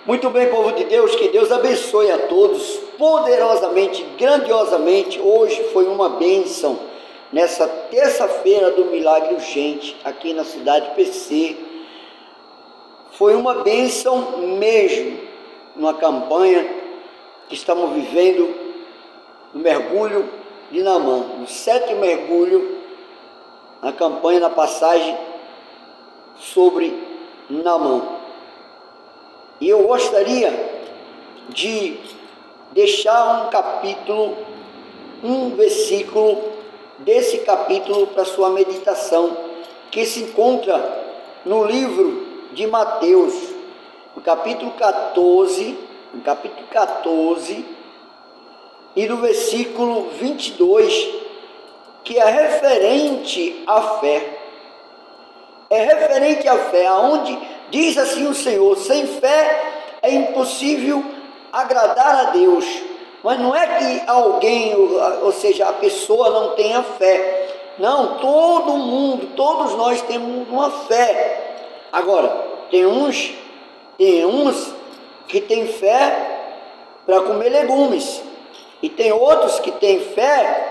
Muito bem, povo de Deus, que Deus abençoe a todos poderosamente, grandiosamente. Hoje foi uma bênção, nessa terça-feira do Milagre Urgente, aqui na cidade de PC. Foi uma bênção mesmo, uma campanha que estamos vivendo no mergulho de Naamã, no 7º mergulho, na campanha, na passagem sobre Naamã. E eu gostaria de deixar um versículo desse capítulo para sua meditação, que se encontra no livro de Mateus, no capítulo 14, e no versículo 22, que é referente à fé. É referente à fé, aonde diz assim o Senhor: sem fé é impossível agradar a Deus. Mas não é que alguém, ou seja, a pessoa não tenha fé. Não, todo mundo, todos nós temos uma fé. Agora, tem uns que têm fé para comer legumes, e tem outros que têm fé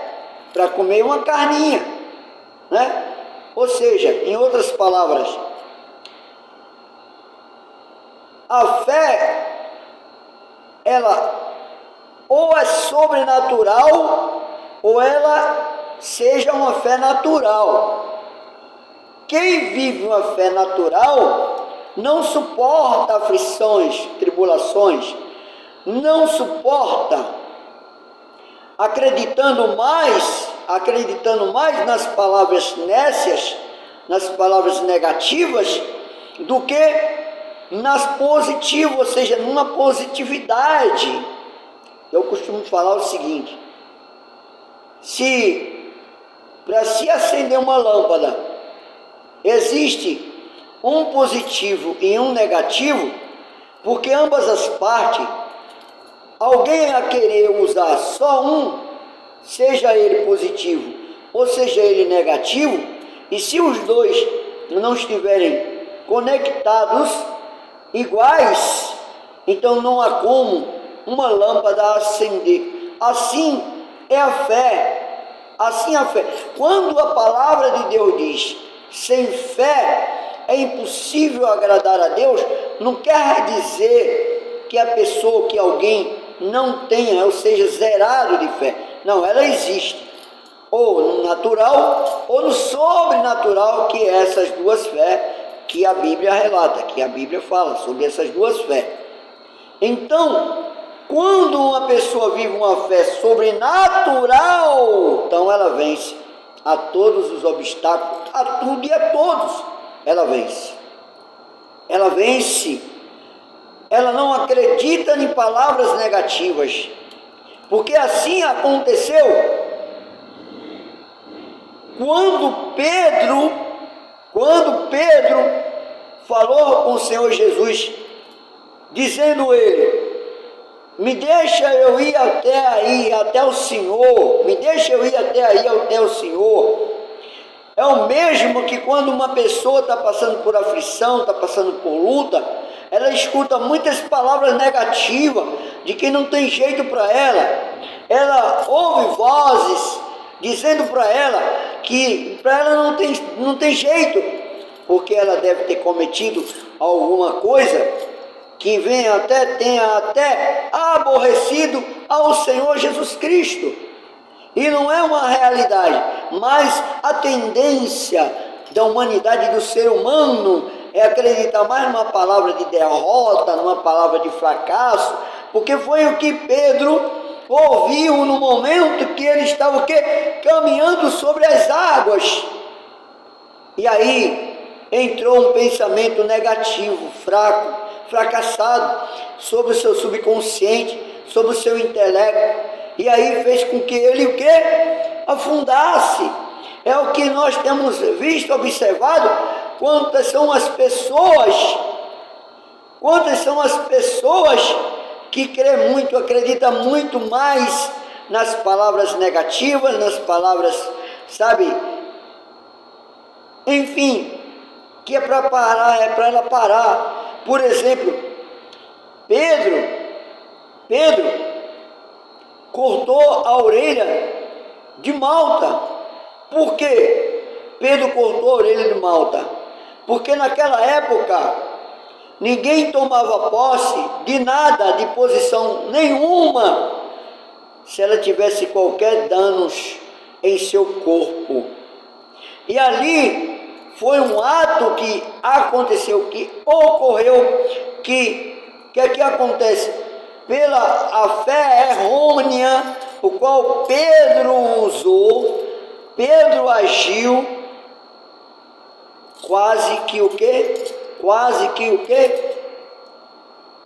para comer uma carninha, né? Ou seja, em outras palavras, a fé, ela ou é sobrenatural, ou ela seja uma fé natural. Quem vive uma fé natural não suporta aflições, tribulações, não suporta, acreditando mais nas palavras nécias, nas palavras negativas, do que nas positivas, ou seja, numa positividade. Eu costumo falar o seguinte: para se acender uma lâmpada, existe um positivo e um negativo, porque ambas as partes, alguém a querer usar só um, seja ele positivo ou seja ele negativo, e se os dois não estiverem conectados, iguais, então não há como uma lâmpada acender. Assim é a fé, assim a fé. Quando a palavra de Deus diz: sem fé é impossível agradar a Deus, não quer dizer que a pessoa, que alguém não tenha, ou seja, zerado de fé. Não, ela existe, ou no natural ou no sobrenatural, que é essas duas fés que a Bíblia relata, que a Bíblia fala sobre essas duas fés. Então, quando uma pessoa vive uma fé sobrenatural, então ela vence a todos os obstáculos, a tudo e a todos. Ela vence. Ela vence. Ela não acredita em palavras negativas, porque assim aconteceu quando Pedro falou com o Senhor Jesus, dizendo ele: me deixa eu ir até o Senhor, me deixa eu ir até o Senhor. É o mesmo que quando uma pessoa está passando por aflição, está passando por luta, ela escuta muitas palavras negativas, de que não tem jeito para ela. Ela ouve vozes dizendo para ela que para ela não tem jeito, porque ela deve ter cometido alguma coisa que tenha até aborrecido ao Senhor Jesus Cristo. E não é uma realidade, mas a tendência da humanidade, do ser humano, é acreditar mais numa palavra de derrota, numa palavra de fracasso, porque foi o que Pedro ouviu no momento que ele estava caminhando sobre as águas. E aí entrou um pensamento negativo, fracassado, sobre o seu subconsciente, sobre o seu intelecto, e aí fez com que ele afundasse. É o que nós temos visto, observado. Quantas são as pessoas que crê muito, acredita muito mais nas palavras negativas, nas palavras, enfim, que é para ela parar. Por exemplo, Pedro cortou a orelha de Malta. Por quê? Pedro cortou a orelha de Malta? Porque naquela época ninguém tomava posse de nada, de posição nenhuma, se ela tivesse qualquer danos em seu corpo. E ali foi um ato que aconteceu, que ocorreu, que acontece? Pela a fé errônea, o qual Pedro usou, Pedro agiu, quase que o quê?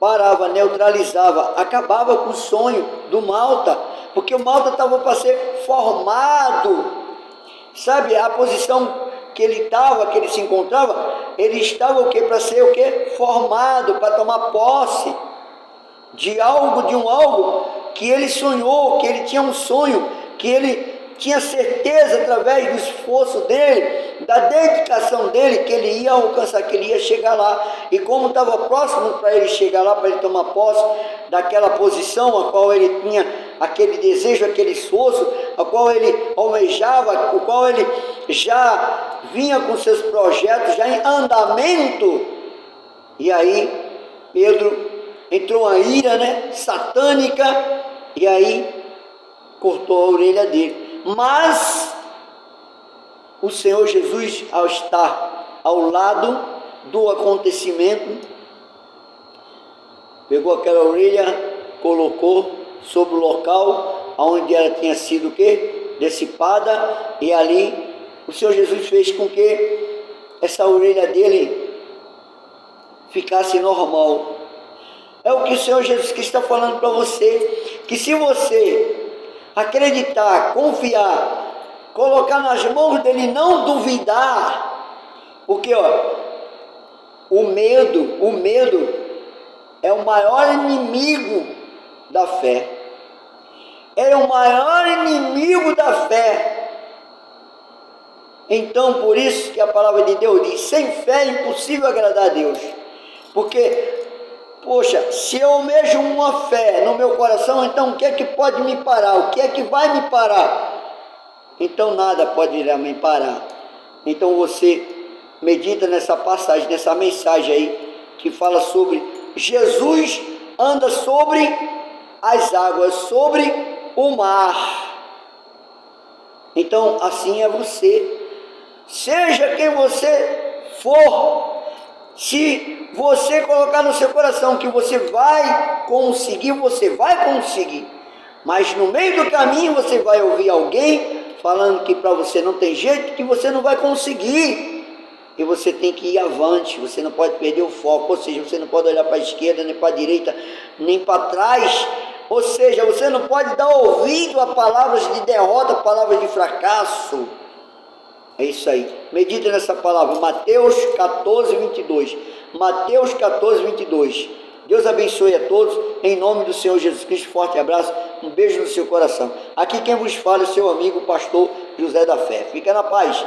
Parava, neutralizava, acabava com o sonho do Malta, porque o Malta estava para ser formado, sabe, a posição que ele estava, que ele se encontrava, ele estava o quê? Para ser o quê? Formado, para tomar posse de algo que ele sonhou, que ele tinha um sonho, que ele tinha certeza através do esforço dele, da dedicação dele, que ele ia alcançar, que ele ia chegar lá. E como estava próximo para ele chegar lá, para ele tomar posse daquela posição a qual ele tinha aquele desejo, aquele esforço, a qual ele almejava, o qual ele já vinha com seus projetos já em andamento. E aí Pedro entrou uma ira, satânica, e aí cortou a orelha dele. Mas o Senhor Jesus, ao estar ao lado do acontecimento, pegou aquela orelha, colocou sobre o local onde ela tinha sido o quê? Decipada, e ali o Senhor Jesus fez com que essa orelha dele ficasse normal. É o que o Senhor Jesus Cristo está falando para você, que se você acreditar, confiar, colocar nas mãos dele, não duvidar, porque o medo é o maior inimigo da fé. É o maior inimigo da fé. Então, por isso que a palavra de Deus diz: sem fé é impossível agradar a Deus. Porque, poxa, se eu almejo uma fé no meu coração, então o que é que pode me parar? O que é que vai me parar? Então nada pode irá me parar. Então você medita nessa passagem, nessa mensagem aí, que fala sobre Jesus anda sobre as águas, sobre o mar. Então assim é você. Seja quem você for, se você colocar no seu coração que você vai conseguir, você vai conseguir. Mas no meio do caminho você vai ouvir alguém falando que para você não tem jeito, que você não vai conseguir. E você tem que ir avante, você não pode perder o foco, ou seja, você não pode olhar para a esquerda, nem para a direita, nem para trás. Ou seja, você não pode dar ouvido a palavras de derrota, palavras de fracasso. É isso aí. Medita nessa palavra. Mateus 14, 22. Mateus 14, 22. Deus abençoe a todos. Em nome do Senhor Jesus Cristo. Forte abraço. Um beijo no seu coração. Aqui quem vos fala é o seu amigo, pastor José da Fé. Fica na paz.